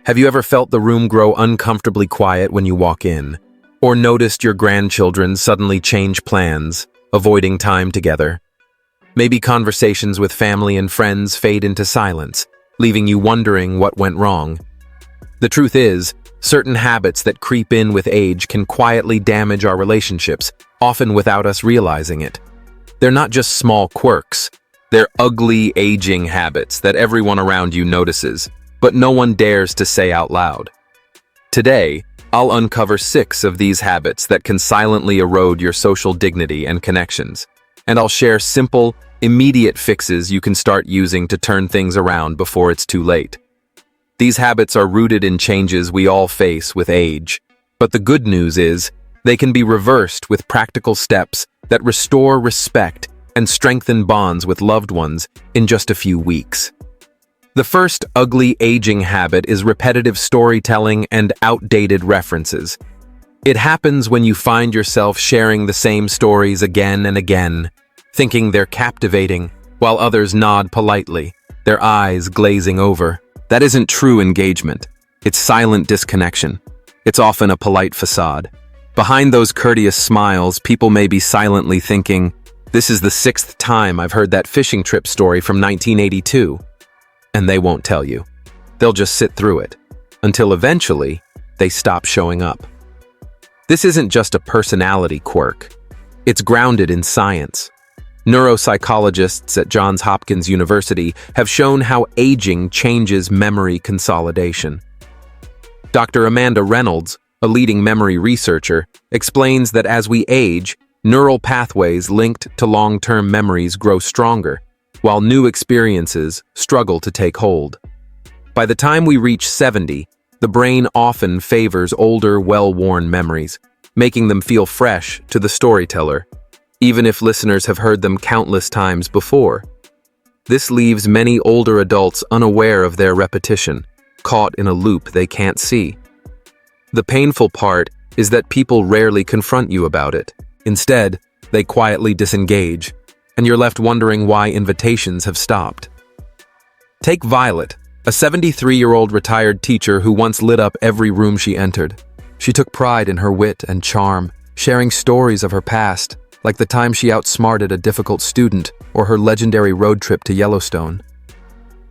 Have you ever felt the room grow uncomfortably quiet when you walk in? Or noticed your grandchildren suddenly change plans, avoiding time together? Maybe conversations with family and friends fade into silence, leaving you wondering what went wrong. The truth is, certain habits that creep in with age can quietly damage our relationships, often without us realizing it. They're not just small quirks. They're ugly, aging habits that everyone around you notices, but no one dares to say out loud. Today, I'll uncover 6 of these habits that can silently erode your social dignity and connections, and I'll share simple, immediate fixes you can start using to turn things around before it's too late. These habits are rooted in changes we all face with age, but the good news is they can be reversed with practical steps that restore respect and strengthen bonds with loved ones in just a few weeks. The first ugly aging habit is repetitive storytelling and outdated references. It happens when you find yourself sharing the same stories again and again, thinking they're captivating, while others nod politely, their eyes glazing over. That isn't true engagement. It's silent disconnection. It's often a polite facade. Behind those courteous smiles, people may be silently thinking, "This is the 6th time I've heard that fishing trip story from 1982. And they won't tell you. They'll just sit through it, until eventually, they stop showing up. This isn't just a personality quirk. It's grounded in science. Neuropsychologists at Johns Hopkins University have shown how aging changes memory consolidation. Dr. Amanda Reynolds, a leading memory researcher, explains that as we age, neural pathways linked to long-term memories grow stronger, while new experiences struggle to take hold. By the time we reach 70, the brain often favors older, well-worn memories, making them feel fresh to the storyteller, even if listeners have heard them countless times before. This leaves many older adults unaware of their repetition, caught in a loop they can't see. The painful part is that people rarely confront you about it. Instead, they quietly disengage, and you're left wondering why invitations have stopped. Take Violet, a 73-year-old retired teacher who once lit up every room she entered. She took pride in her wit and charm, sharing stories of her past, like the time she outsmarted a difficult student or her legendary road trip to Yellowstone.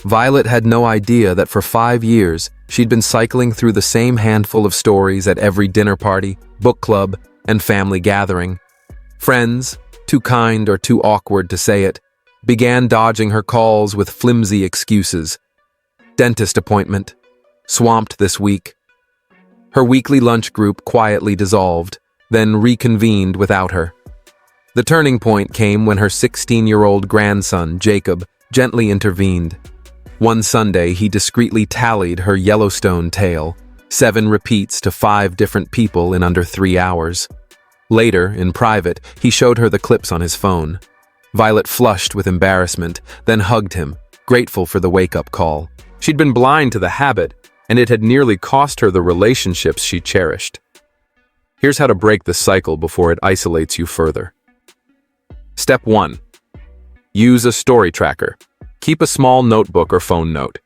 Violet had no idea that for 5 years, she'd been cycling through the same handful of stories at every dinner party, book club, and family gathering. Friends, too kind or too awkward to say it, began dodging her calls with flimsy excuses. Dentist appointment. Swamped this week. Her weekly lunch group quietly dissolved, then reconvened without her. The turning point came when her 16-year-old grandson, Jacob, gently intervened. One Sunday, he discreetly tallied her Yellowstone tale, 7 repeats to 5 different people in under 3 hours. Later, in private, he showed her the clips on his phone. Violet flushed with embarrassment, then hugged him, grateful for the wake-up call. She'd been blind to the habit, and it had nearly cost her the relationships she cherished. Here's how to break the cycle before it isolates you further. Step 1. Use a story tracker. Keep a small notebook or phone note.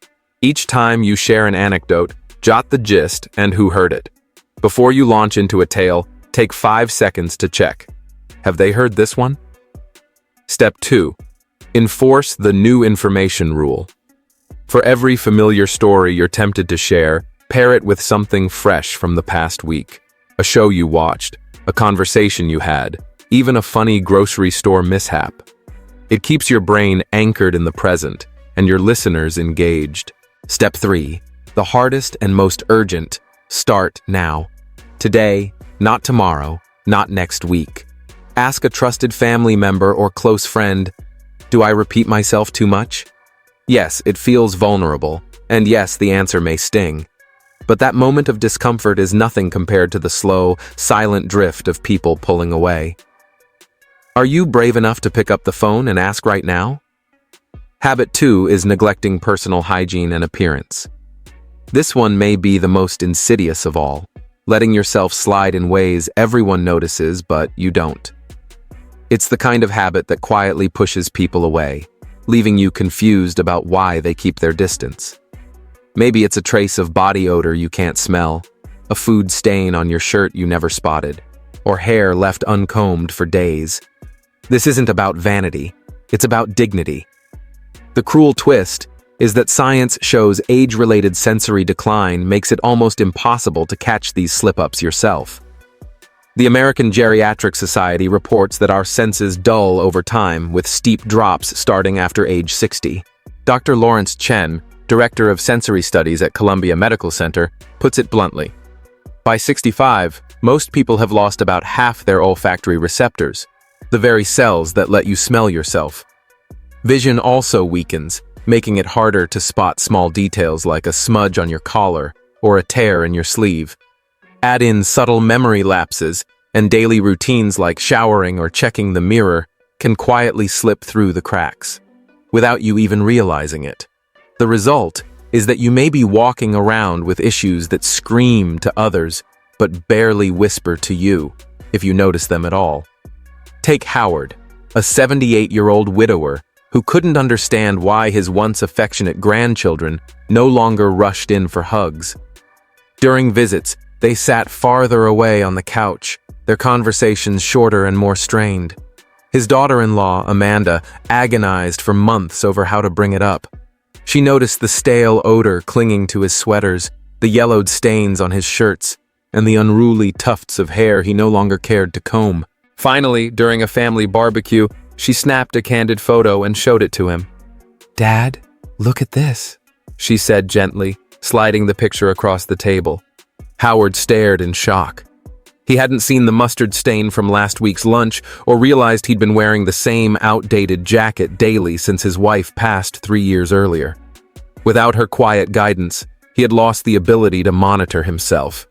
Each time you share an anecdote, jot the gist and who heard it. Before you launch into a tale, take 5 seconds to check. Have they heard this one? Step 2. Enforce the new information rule. For every familiar story you're tempted to share, pair it with something fresh from the past week. A show you watched, a conversation you had, even a funny grocery store mishap. It keeps your brain anchored in the present and your listeners engaged. Step 3. The hardest and most urgent. Start now. Today, not tomorrow, not next week. Ask a trusted family member or close friend, "Do I repeat myself too much?" Yes, it feels vulnerable, and yes, the answer may sting. But that moment of discomfort is nothing compared to the slow, silent drift of people pulling away. Are you brave enough to pick up the phone and ask right now? Habit 2 is neglecting personal hygiene and appearance. This one may be the most insidious of all, letting yourself slide in ways everyone notices but you don't. It's the kind of habit that quietly pushes people away. leaving you confused about why they keep their distance. Maybe it's a trace of body odor you can't smell, a food stain on your shirt you never spotted, or hair left uncombed for days. This isn't about vanity, it's about dignity. The cruel twist is that science shows age-related sensory decline makes it almost impossible to catch these slip-ups yourself. The American Geriatric Society reports that our senses dull over time, with steep drops starting after age 60. Dr. Lawrence Chen, director of sensory studies at Columbia Medical Center, puts it bluntly. By 65, most people have lost about half their olfactory receptors, the very cells that let you smell yourself. Vision also weakens, making it harder to spot small details like a smudge on your collar or a tear in your sleeve. Add in subtle memory lapses, and daily routines like showering or checking the mirror can quietly slip through the cracks, without you even realizing it. The result is that you may be walking around with issues that scream to others but barely whisper to you, if you notice them at all. Take Howard, a 78-year-old widower who couldn't understand why his once affectionate grandchildren no longer rushed in for hugs. During visits, they sat farther away on the couch, their conversations shorter and more strained. His daughter-in-law, Amanda, agonized for months over how to bring it up. She noticed the stale odor clinging to his sweaters, the yellowed stains on his shirts, and the unruly tufts of hair he no longer cared to comb. Finally, during a family barbecue, she snapped a candid photo and showed it to him. "Dad, look at this," she said gently, sliding the picture across the table. Howard stared in shock. He hadn't seen the mustard stain from last week's lunch or realized he'd been wearing the same outdated jacket daily since his wife passed 3 years earlier. Without her quiet guidance, he had lost the ability to monitor himself.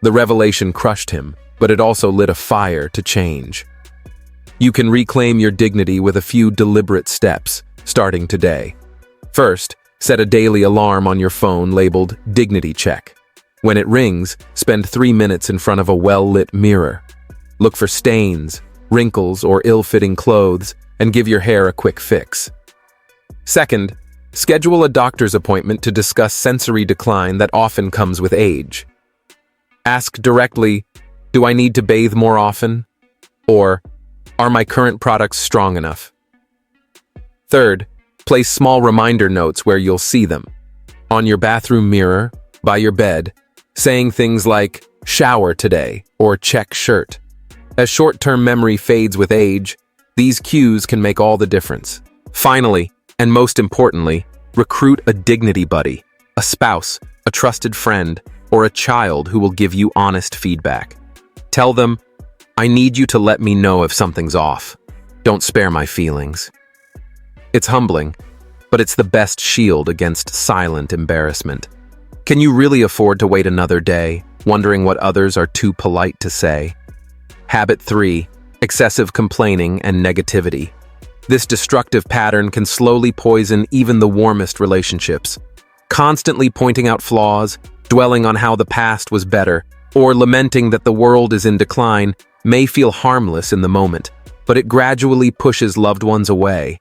The revelation crushed him, but it also lit a fire to change. You can reclaim your dignity with a few deliberate steps, starting today. First, set a daily alarm on your phone labeled Dignity Check. When it rings, spend 3 minutes in front of a well-lit mirror. Look for stains, wrinkles, or ill-fitting clothes, and give your hair a quick fix. Second, schedule a doctor's appointment to discuss sensory decline that often comes with age. Ask directly, "Do I need to bathe more often?" Or, "Are my current products strong enough?" Third, place small reminder notes where you'll see them. On your bathroom mirror, by your bed, saying things like, "Shower today," or "Check shirt." As short-term memory fades with age, these cues can make all the difference. Finally, and most importantly, recruit a dignity buddy, a spouse, a trusted friend, or a child who will give you honest feedback. Tell them, "I need you to let me know if something's off. Don't spare my feelings." It's humbling, but it's the best shield against silent embarrassment. Can you really afford to wait another day, wondering what others are too polite to say? Habit 3. Excessive complaining and negativity. This destructive pattern can slowly poison even the warmest relationships. Constantly pointing out flaws, dwelling on how the past was better, or lamenting that the world is in decline may feel harmless in the moment, but it gradually pushes loved ones away.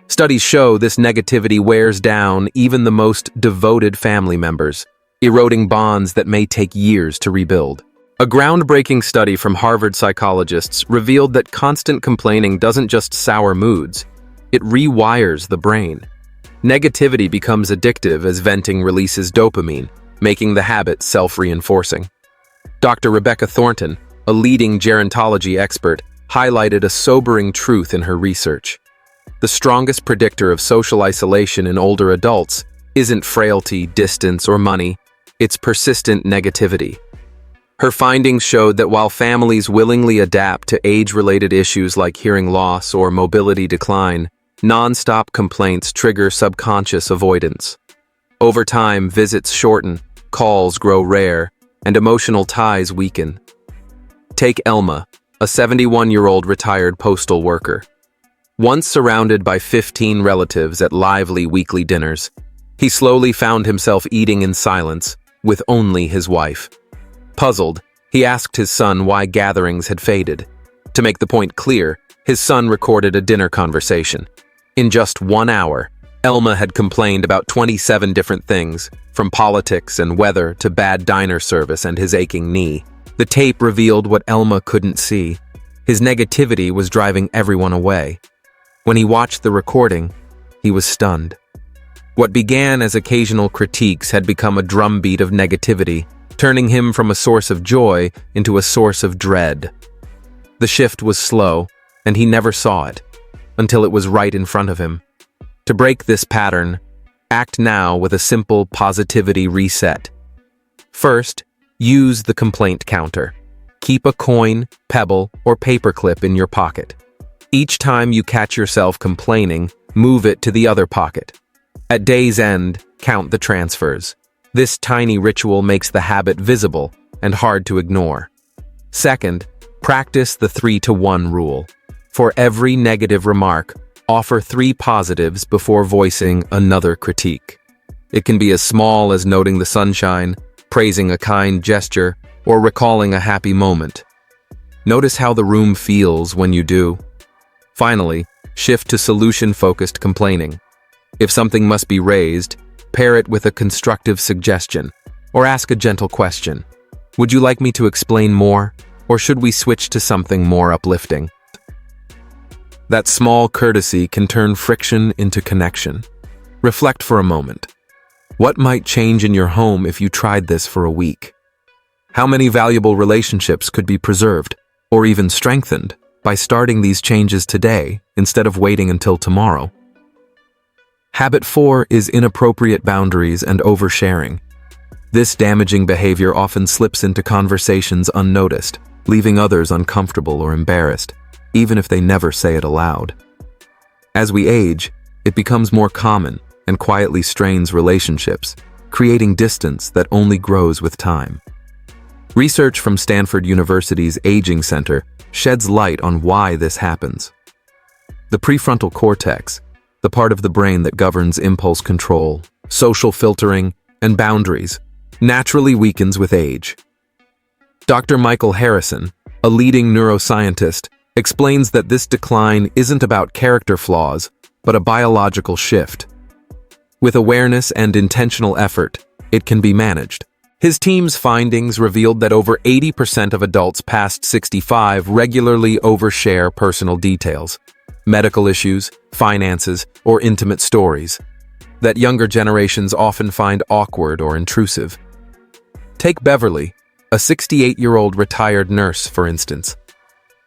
Studies show this negativity wears down even the most devoted family members, eroding bonds that may take years to rebuild. A groundbreaking study from Harvard psychologists revealed that constant complaining doesn't just sour moods, it rewires the brain. Negativity becomes addictive as venting releases dopamine, making the habit self-reinforcing. Dr. Rebecca Thornton, a leading gerontology expert, highlighted a sobering truth in her research. The strongest predictor of social isolation in older adults isn't frailty, distance, or money, it's persistent negativity. Her findings showed that while families willingly adapt to age-related issues like hearing loss or mobility decline, non-stop complaints trigger subconscious avoidance. Over time, visits shorten, calls grow rare, and emotional ties weaken. Take Elma, a 71-year-old retired postal worker. Once surrounded by 15 relatives at lively weekly dinners, he slowly found himself eating in silence, with only his wife. Puzzled, he asked his son why gatherings had faded. To make the point clear, his son recorded a dinner conversation. In just 1 hour, Elma had complained about 27 different things, from politics and weather to bad diner service and his aching knee. The tape revealed what Elma couldn't see. His negativity was driving everyone away. When he watched the recording, he was stunned. What began as occasional critiques had become a drumbeat of negativity, turning him from a source of joy into a source of dread. The shift was slow, and he never saw it, until it was right in front of him. To break this pattern, act now with a simple positivity reset. First, use the complaint counter. Keep a coin, pebble, or paperclip in your pocket. Each time you catch yourself complaining, move it to the other pocket. At day's end, count the transfers. This tiny ritual makes the habit visible and hard to ignore. Second, practice the 3-to-1 rule. For every negative remark, offer 3 positives before voicing another critique. It can be as small as noting the sunshine, praising a kind gesture, or recalling a happy moment. Notice how the room feels when you do. Finally, shift to solution-focused complaining. If something must be raised, pair it with a constructive suggestion, or ask a gentle question. Would you like me to explain more, or should we switch to something more uplifting? That small courtesy can turn friction into connection. Reflect for a moment. What might change in your home if you tried this for a week? How many valuable relationships could be preserved, or even strengthened, by starting these changes today instead of waiting until tomorrow? Habit 4 is inappropriate boundaries and oversharing. This damaging behavior often slips into conversations unnoticed, leaving others uncomfortable or embarrassed, even if they never say it aloud. As we age, it becomes more common and quietly strains relationships, creating distance that only grows with time. Research from Stanford University's Aging Center sheds light on why this happens. The prefrontal cortex, the part of the brain that governs impulse control, social filtering, and boundaries, naturally weakens with age. Dr. Michael Harrison, a leading neuroscientist, explains that this decline isn't about character flaws, but a biological shift. With awareness and intentional effort, it can be managed. His team's findings revealed that over 80% of adults past 65 regularly overshare personal details, medical issues, finances, or intimate stories, that younger generations often find awkward or intrusive. Take Beverly, a 68-year-old retired nurse, for instance.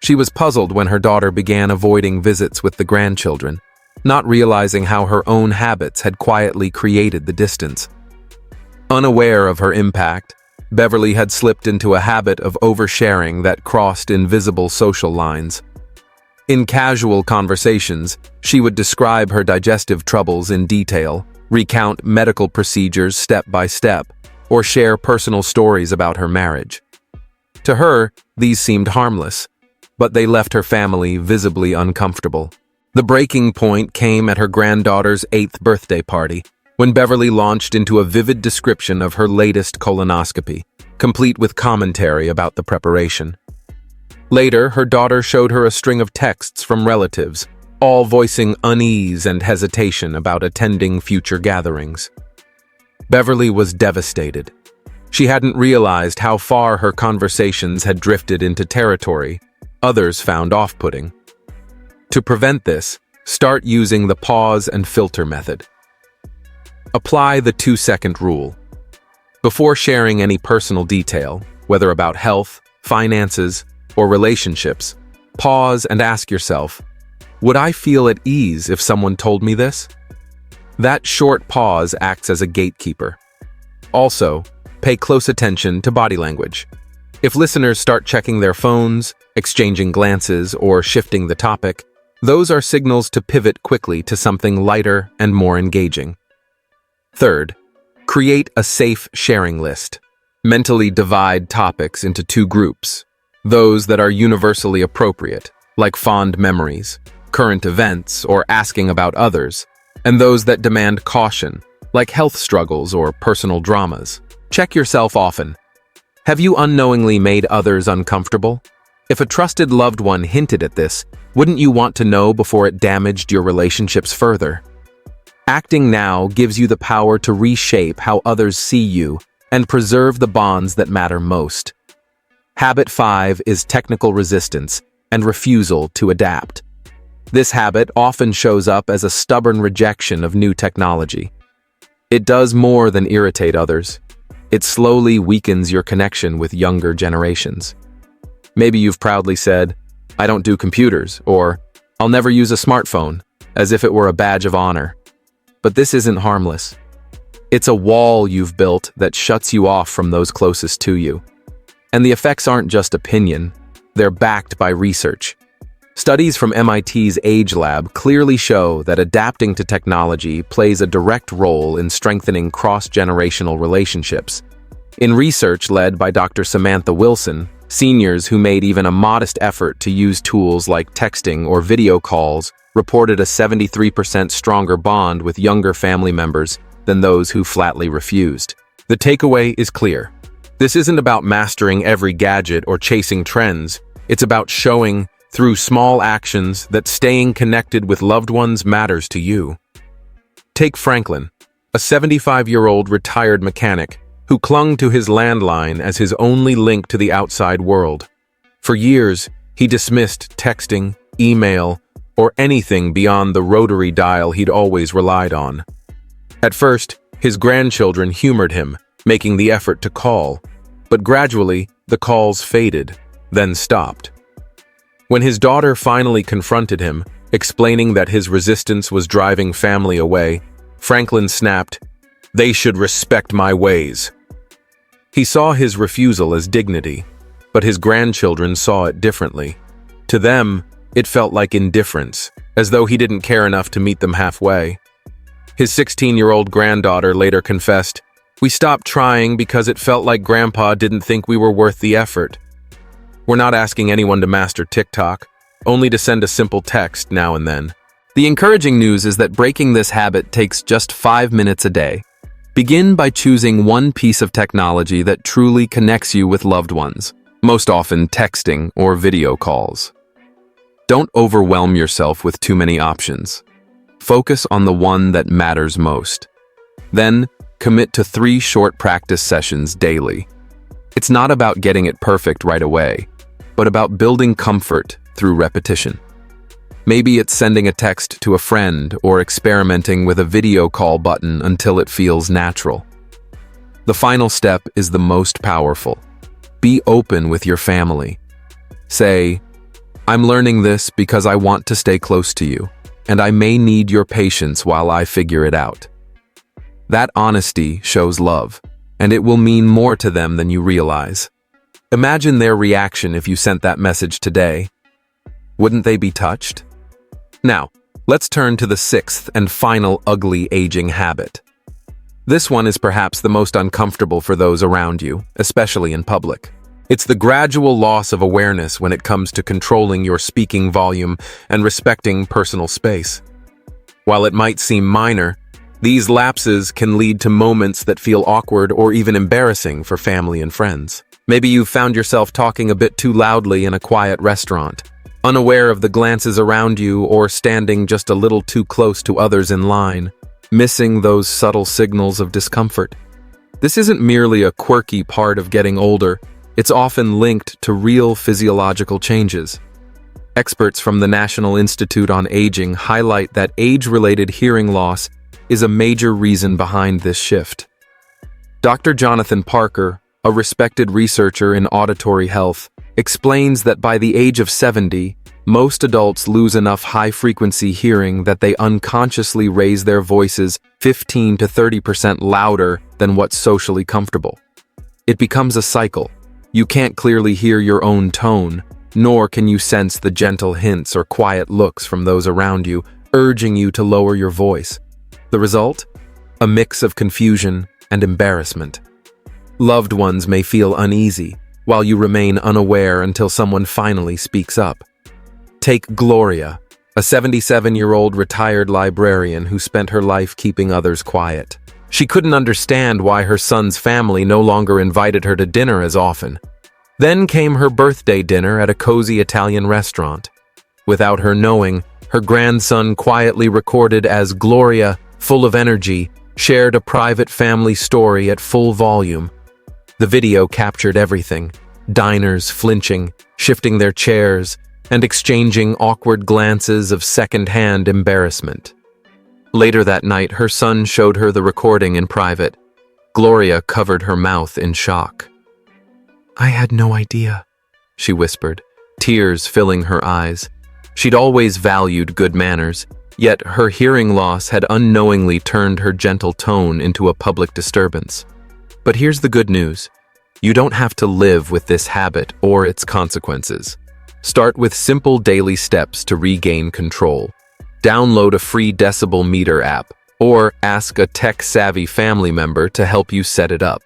She was puzzled when her daughter began avoiding visits with the grandchildren, not realizing how her own habits had quietly created the distance. Unaware of her impact, Beverly had slipped into a habit of oversharing that crossed invisible social lines. In casual conversations, she would describe her digestive troubles in detail, recount medical procedures step by step, or share personal stories about her marriage. To her, these seemed harmless, but they left her family visibly uncomfortable. The breaking point came at her granddaughter's 8th birthday party, when Beverly launched into a vivid description of her latest colonoscopy, complete with commentary about the preparation. Later, her daughter showed her a string of texts from relatives, all voicing unease and hesitation about attending future gatherings. Beverly was devastated. She hadn't realized how far her conversations had drifted into territory others found off-putting. To prevent this, start using the pause and filter method. Apply the 2-second rule. Before sharing any personal detail, whether about health, finances, or relationships, pause and ask yourself, would I feel at ease if someone told me this? That short pause acts as a gatekeeper. Also, pay close attention to body language. If listeners start checking their phones, exchanging glances, or shifting the topic, those are signals to pivot quickly to something lighter and more engaging. Third, create a safe sharing list. Mentally divide topics into 2 groups. Those that are universally appropriate, like fond memories, current events, or asking about others, and those that demand caution, like health struggles or personal dramas. Check yourself often. Have you unknowingly made others uncomfortable? If a trusted loved one hinted at this, wouldn't you want to know before it damaged your relationships further? Acting now gives you the power to reshape how others see you and preserve the bonds that matter most. Habit 5 is technical resistance and refusal to adapt. This habit often shows up as a stubborn rejection of new technology. It does more than irritate others. It slowly weakens your connection with younger generations. Maybe you've proudly said, "I don't do computers," or "I'll never use a smartphone," as if it were a badge of honor. But this isn't harmless. It's a wall you've built that shuts you off from those closest to you. And the effects aren't just opinion, they're backed by research. Studies from MIT's Age Lab clearly show that adapting to technology plays a direct role in strengthening cross-generational relationships. In research led by Dr. Samantha Wilson, seniors who made even a modest effort to use tools like texting or video calls reported a 73% stronger bond with younger family members than those who flatly refused. The takeaway is clear. This isn't about mastering every gadget or chasing trends. It's about showing, through small actions, that staying connected with loved ones matters to you. Take Franklin, a 75-year-old retired mechanic who clung to his landline as his only link to the outside world. For years, he dismissed texting, email, or anything beyond the rotary dial he'd always relied on. At first, his grandchildren humored him, making the effort to call, but gradually, the calls faded, then stopped. When his daughter finally confronted him, explaining that his resistance was driving family away, Franklin snapped, "They should respect my ways." He saw his refusal as dignity, but his grandchildren saw it differently. To them, it felt like indifference, as though he didn't care enough to meet them halfway. His 16-year-old granddaughter later confessed, "We stopped trying because it felt like Grandpa didn't think we were worth the effort." We're not asking anyone to master TikTok, only to send a simple text now and then. The encouraging news is that breaking this habit takes just 5 minutes a day. Begin by choosing one piece of technology that truly connects you with loved ones, most often texting or video calls. Don't overwhelm yourself with too many options. Focus on the one that matters most. Then, commit to 3 short practice sessions daily. It's not about getting it perfect right away, but about building comfort through repetition. Maybe it's sending a text to a friend or experimenting with a video call button until it feels natural. The final step is the most powerful. Be open with your family. Say, "I'm learning this because I want to stay close to you, and I may need your patience while I figure it out." That honesty shows love, and it will mean more to them than you realize. Imagine their reaction if you sent that message today. Wouldn't they be touched? Now, let's turn to the 6th and final ugly aging habit. This one is perhaps the most uncomfortable for those around you, especially in public. It's the gradual loss of awareness when it comes to controlling your speaking volume and respecting personal space. While it might seem minor, these lapses can lead to moments that feel awkward or even embarrassing for family and friends. Maybe you've found yourself talking a bit too loudly in a quiet restaurant, unaware of the glances around you or standing just a little too close to others in line, missing those subtle signals of discomfort. This isn't merely a quirky part of getting older, it's often linked to real physiological changes. Experts from the National Institute on Aging highlight that age-related hearing loss is a major reason behind this shift. Dr. Jonathan Parker, a respected researcher in auditory health, explains that by the age of 70, most adults lose enough high-frequency hearing that they unconsciously raise their voices 15 to 30% louder than what's socially comfortable. It becomes a cycle. You can't clearly hear your own tone, nor can you sense the gentle hints or quiet looks from those around you, urging you to lower your voice. The result? A mix of confusion and embarrassment. Loved ones may feel uneasy, while you remain unaware until someone finally speaks up. Take Gloria, a 77-year-old retired librarian who spent her life keeping others quiet. She couldn't understand why her son's family no longer invited her to dinner as often. Then came her birthday dinner at a cozy Italian restaurant. Without her knowing, her grandson, quietly recorded as Gloria, full of energy, shared a private family story at full volume. The video captured everything: diners flinching, shifting their chairs, and exchanging awkward glances of second-hand embarrassment. Later that night, her son showed her the recording in private. Gloria covered her mouth in shock. "I had no idea," she whispered, tears filling her eyes. She'd always valued good manners, yet her hearing loss had unknowingly turned her gentle tone into a public disturbance. But here's the good news. You don't have to live with this habit or its consequences. Start with simple daily steps to regain control. Download a free decibel meter app, or ask a tech-savvy family member to help you set it up.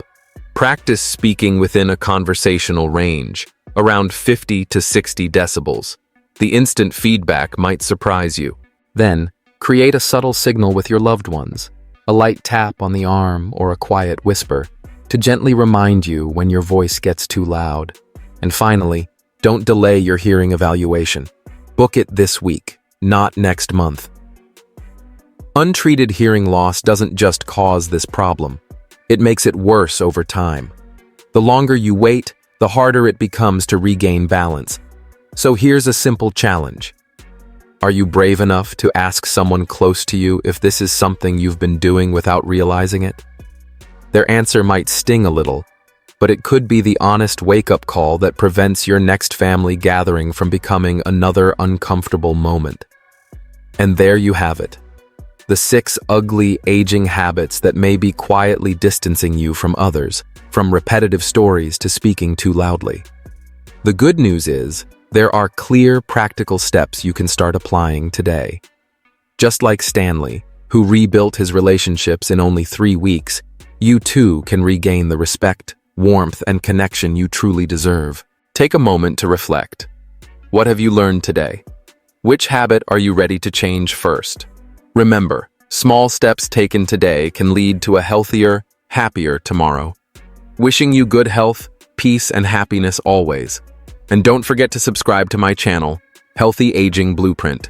Practice speaking within a conversational range, around 50 to 60 decibels. The instant feedback might surprise you. Then, create a subtle signal with your loved ones, a light tap on the arm or a quiet whisper, to gently remind you when your voice gets too loud. And finally, don't delay your hearing evaluation. Book it this week, not next month. Untreated hearing loss doesn't just cause this problem. It makes it worse over time. The longer you wait, the harder it becomes to regain balance. So here's a simple challenge. Are you brave enough to ask someone close to you if this is something you've been doing without realizing it? Their answer might sting a little, but it could be the honest wake-up call that prevents your next family gathering from becoming another uncomfortable moment. And there you have it. The 6 ugly, aging habits that may be quietly distancing you from others, from repetitive stories to speaking too loudly. The good news is, there are clear, practical steps you can start applying today. Just like Stanley, who rebuilt his relationships in only 3 weeks, you too can regain the respect, warmth, and connection you truly deserve. Take a moment to reflect. What have you learned today? Which habit are you ready to change first? Remember, small steps taken today can lead to a healthier, happier tomorrow. Wishing you good health, peace, and happiness always. And don't forget to subscribe to my channel, Healthy Aging Blueprint.